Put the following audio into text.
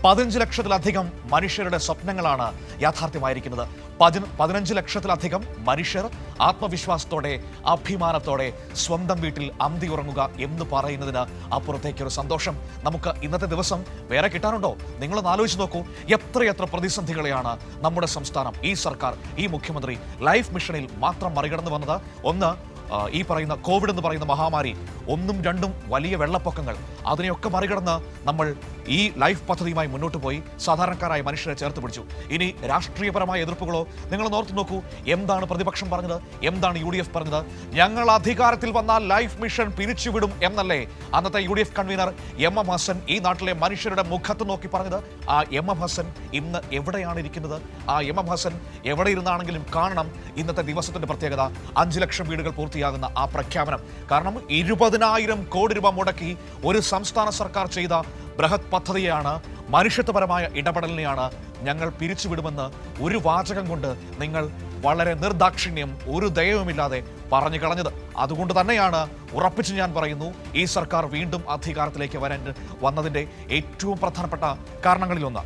15 ലക്ഷത്തിലധികം മനുഷ്യരുടെ സ്വപ്നങ്ങളാണ് യാഥാർത്ഥ്യമായിരിക്കുന്നത്. 15 ലക്ഷത്തിലധികം മനുഷ്യർ ആത്മവിശ്വാസത്തോടെ അഭിമാനത്തോടെ സ്വന്തം വീട്ടിൽ അന്തി ഉറങ്ങുക എന്ന് പറയുന്നതിന് അപ്പുറത്തേക്കൊരു സന്തോഷം നമുക്ക് ഇന്നത്തെ ദിവസം വേറെ കിട്ടാനുണ്ടോ? നിങ്ങളൊന്ന് ആലോചിച്ച് നോക്കൂ. എത്രയെത്ര പ്രതിസന്ധികളെയാണ് നമ്മുടെ സംസ്ഥാനം, ഈ സർക്കാർ, ഈ മുഖ്യമന്ത്രി ലൈഫ് മിഷനിൽ മാത്രം മറികടന്നു വന്നത്. ഒന്ന്, ഈ പറയുന്ന കോവിഡ് എന്ന് പറയുന്ന മഹാമാരി, 1ഉം 2ഉം വലിയ വെള്ളപ്പൊക്കങ്ങൾ, അതിനെയൊക്കെ മറികടന്ന് നമ്മൾ ഈ ലൈഫ് പദ്ധതിയുമായി മുന്നോട്ട് പോയി സാധാരണക്കാരായ മനുഷ്യരെ ചേർത്ത് പിടിച്ചു. ഇനി രാഷ്ട്രീയപരമായ എതിർപ്പുകളോ? നിങ്ങൾ ഓർത്ത് നോക്കൂ, എന്താണ് പ്രതിപക്ഷം പറഞ്ഞത്, എന്താണ് UDF പറഞ്ഞത്? ഞങ്ങൾ അധികാരത്തിൽ വന്നാൽ ലൈഫ് മിഷൻ പിരിച്ചുവിടും എന്നല്ലേ അന്നത്തെ UDF കൺവീനർ MM ഹസൻ ഈ നാട്ടിലെ മനുഷ്യരുടെ മുഖത്ത് നോക്കി പറഞ്ഞത്. ആ MM ഹസൻ ഇന്ന് എവിടെയാണ് ഇരിക്കുന്നത്? ആ MM ഹസൻ എവിടെ ഇരുന്നാണെങ്കിലും കാണണം ഇന്നത്തെ ദിവസത്തിന്റെ പ്രത്യേകത, 5 ലക്ഷം വീടുകൾ പൂർത്തിയാകുന്ന ആ പ്രഖ്യാപനം. കാരണം 20,000 കോടി രൂപ മുടക്കി ഒരു സംസ്ഥാന സർക്കാർ ചെയ്ത ബൃഹത് പദ്ധതിയാണ്, മനുഷ്യത്വപരമായ ഇടപെടലിനെയാണ് ഞങ്ങൾ പിരിച്ചുവിടുമെന്ന് ഒരു വാചകം കൊണ്ട് നിങ്ങൾ വളരെ നിർദാക്ഷിണ്യം, ഒരു ദയവുമില്ലാതെ പറഞ്ഞു കളഞ്ഞത്. അതുകൊണ്ട് തന്നെയാണ് ഉറപ്പിച്ച് ഞാൻ പറയുന്നു, ഈ സർക്കാർ വീണ്ടും അധികാരത്തിലേക്ക് വന്നതിൻ്റെ ഏറ്റവും പ്രധാനപ്പെട്ട കാരണങ്ങളിലൊന്ന്